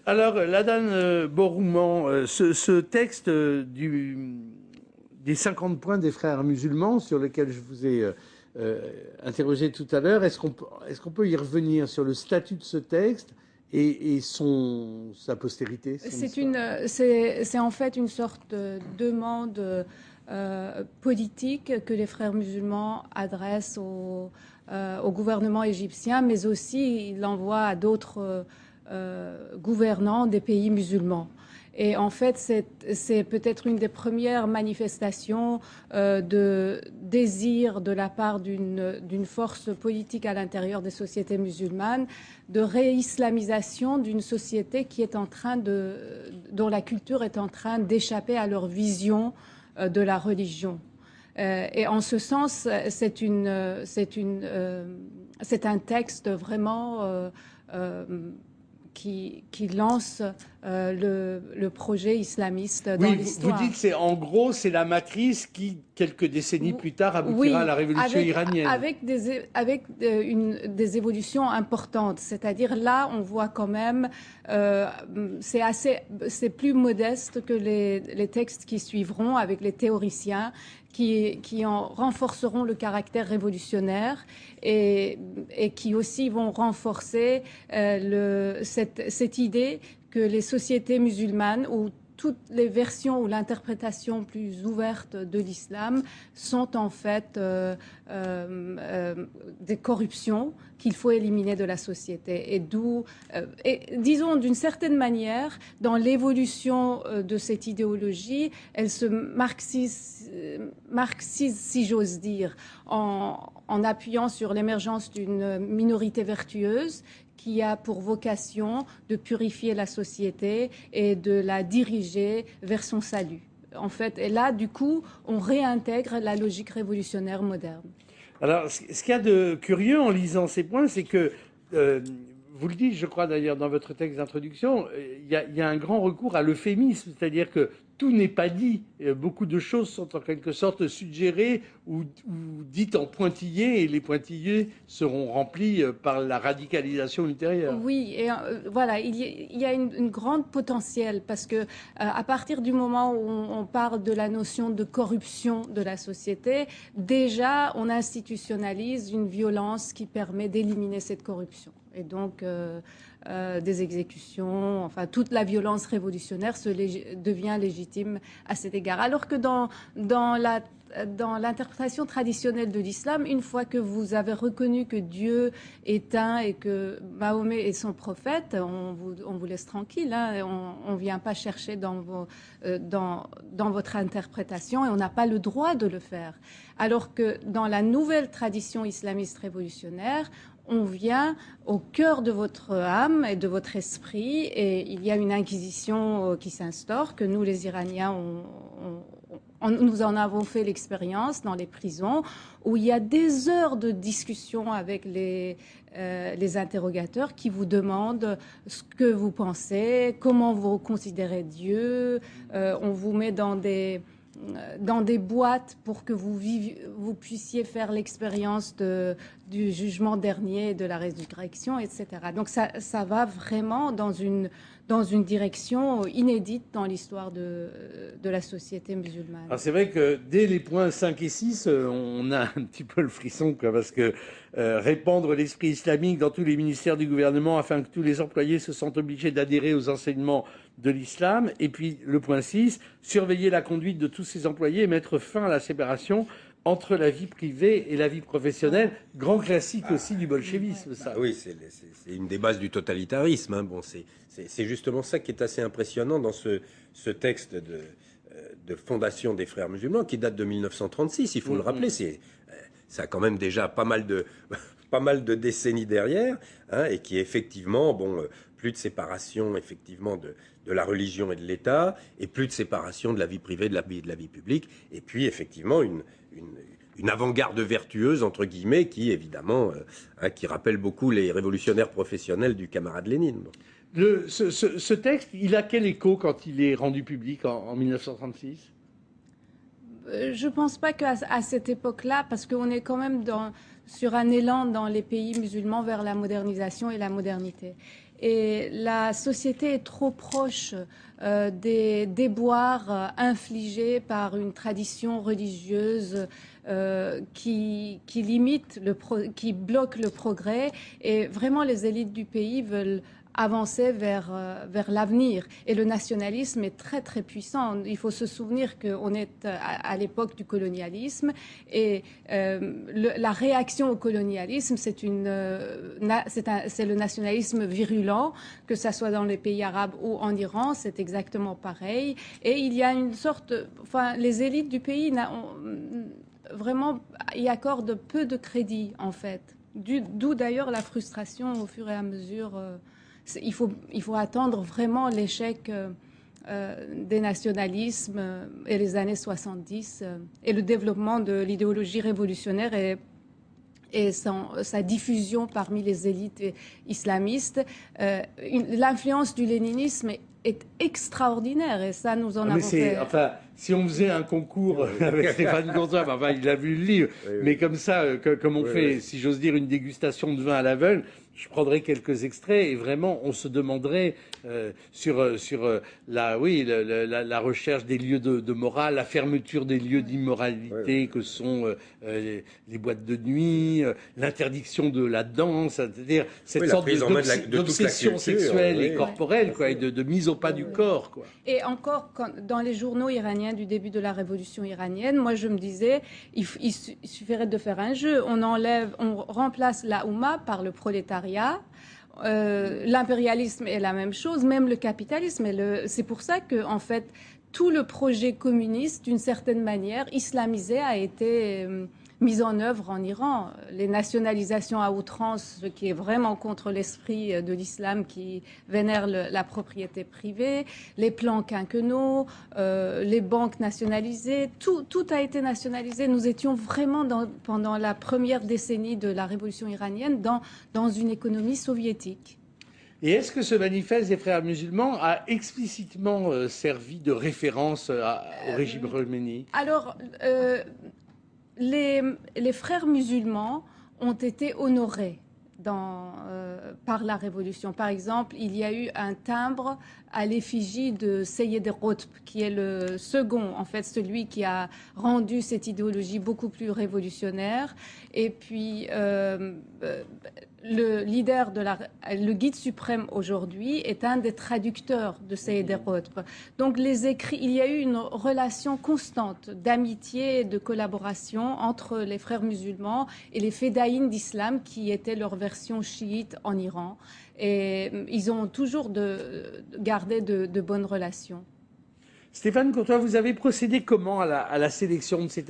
Alors, Ladan Borouman, ce texte des 50 points des frères musulmans sur lequel je vous ai interrogé tout à l'heure, est-ce qu'on peut y revenir sur le statut de ce texte et sa postérité, son histoire? C'est en fait une sorte de demande politique que les frères musulmans adressent au gouvernement égyptien, mais aussi ils l'envoient à d'autres gouvernants des pays musulmans. Et en fait, c'est peut-être une des premières manifestations de désir de la part d'une force politique à l'intérieur des sociétés musulmanes, de réislamisation d'une société qui est dont la culture est en train d'échapper à leur vision de la religion. Et en ce sens, c'est un texte vraiment qui lance le projet islamiste dans Oui, vous l'histoire. dites c'est la matrice qui, quelques décennies plus tard, aboutira à la révolution iranienne. Avec des évolutions importantes. C'est-à-dire là, on voit quand même, c'est plus modeste que les textes qui suivront avec les théoriciens qui en renforceront le caractère révolutionnaire et qui aussi vont renforcer cette idée que les sociétés musulmanes ou toutes les versions ou l'interprétation plus ouverte de l'islam sont en fait des corruptions qu'il faut éliminer de la société. Disons d'une certaine manière, dans l'évolution de cette idéologie, elle se marxise, si j'ose dire, en appuyant sur l'émergence d'une minorité vertueuse qui a pour vocation de purifier la société et de la diriger vers son salut. En fait, et là, du coup, on réintègre la logique révolutionnaire moderne. Alors, ce qu'il y a de curieux en lisant ces points, c'est que, vous le dites, je crois d'ailleurs dans votre texte d'introduction, il y a un grand recours à l'euphémisme, c'est-à-dire que tout n'est pas dit. Beaucoup de choses sont en quelque sorte suggérées ou dites en pointillés, et les pointillés seront remplis par la radicalisation ultérieure. Oui, et voilà, il y a une grande potentiel parce que à partir du moment où on parle de la notion de corruption de la société, déjà on institutionnalise une violence qui permet d'éliminer cette corruption. Et donc des exécutions, enfin toute la violence révolutionnaire devient légitime à cet égard. Alors que dans l'interprétation traditionnelle de l'islam, une fois que vous avez reconnu que Dieu est un et que Mahomet est son prophète, on vous laisse tranquille. Hein, on ne vient pas chercher dans votre interprétation et on n'a pas le droit de le faire. Alors que dans la nouvelle tradition islamiste révolutionnaire, on vient au cœur de votre âme et de votre esprit et il y a une inquisition qui s'instaure, que nous les Iraniens, nous en avons fait l'expérience dans les prisons, où il y a des heures de discussion avec les interrogateurs qui vous demandent ce que vous pensez, comment vous considérez Dieu. On vous met dans des boîtes pour que vous puissiez faire l'expérience du jugement dernier, de la résurrection, etc. Donc ça va vraiment dans une direction inédite dans l'histoire de la société musulmane. Alors c'est vrai que dès les points 5 et 6, on a un petit peu le frisson, quoi, parce que répandre l'esprit islamique dans tous les ministères du gouvernement afin que tous les employés se sentent obligés d'adhérer aux enseignements de l'islam. Et puis le point 6, surveiller la conduite de tous ces employés et mettre fin à la séparation entre la vie privée et la vie professionnelle. Grand classique aussi du bolchevisme, ça. Oui, c'est une des bases du totalitarisme. Hein. Bon, c'est justement ça qui est assez impressionnant dans ce texte de fondation des frères musulmans qui date de 1936, il faut le rappeler. Ça a quand même déjà pas mal de décennies derrière, hein, et qui est effectivement, plus de séparation effectivement de la religion et de l'État, et plus de séparation de la vie privée de la vie publique, et puis effectivement une avant-garde vertueuse, entre guillemets, qui évidemment qui rappelle beaucoup les révolutionnaires professionnels du camarade Lénine. Ce texte, il a quel écho quand il est rendu public en 1936 ? Je ne pense pas qu'à cette époque-là, parce qu'on est quand même sur un élan dans les pays musulmans vers la modernisation et la modernité. et la société est trop proche des déboires infligés par une tradition religieuse qui limite, qui bloque le progrès. Et vraiment, les élites du pays veulent avancer vers l'avenir. Et le nationalisme est très, très puissant. Il faut se souvenir qu'on est à l'époque du colonialisme et la réaction au colonialisme, c'est le nationalisme virulent, que ça soit dans les pays arabes ou en Iran, c'est exactement pareil. Et il y a une sorte... Enfin, les élites du pays vraiment y accordent peu de crédit, en fait. D'où d'ailleurs la frustration au fur et à mesure... Il faut attendre vraiment l'échec des nationalismes et les années 70 et le développement de l'idéologie révolutionnaire et sa diffusion parmi les élites islamistes. L'influence du léninisme est extraordinaire et ça, nous en avons fait... Enfin, si on faisait un concours avec Stéphane Courtois, enfin, il a vu le livre, mais comme ça, comme on fait, si j'ose dire, une dégustation de vin à l'aveugle, je prendrai quelques extraits et vraiment, on se demanderait sur la recherche des lieux de morale, la fermeture des lieux d'immoralité que sont les boîtes de nuit, l'interdiction de la danse, c'est-à-dire cette sorte d'obsession sexuelle et corporelle, quoi, et de mise au pas du corps, quoi. Et encore, dans les journaux iraniens du début de la révolution iranienne, moi je me disais, il suffirait de faire un jeu. On remplace la Oumma par le prolétariat. L'impérialisme est la même chose, même le capitalisme. C'est pour ça que, en fait, tout le projet communiste, d'une certaine manière, islamisé, a été mis en œuvre en Iran. Les nationalisations à outrance, ce qui est vraiment contre l'esprit de l'islam qui vénère la propriété privée, les plans quinquennaux, les banques nationalisées, tout a été nationalisé. Nous étions vraiment pendant la première décennie de la révolution iranienne dans une économie soviétique. Et est-ce que ce manifeste des frères musulmans a explicitement servi de référence au régime Khomeini? Alors, les frères musulmans ont été honorés par la Révolution. Par exemple, il y a eu un timbre à l'effigie de Seyed Qutb, qui est le second, en fait, celui qui a rendu cette idéologie beaucoup plus révolutionnaire. Et puis, le leader le guide suprême aujourd'hui est un des traducteurs de Seyed Qutb. Donc, il y a eu une relation constante d'amitié et de collaboration entre les frères musulmans et les fédayines d'islam, qui étaient leur version chiite en Iran. Et ils ont toujours gardé de bonnes relations. Stéphane Courtois, vous avez procédé comment à la sélection de ces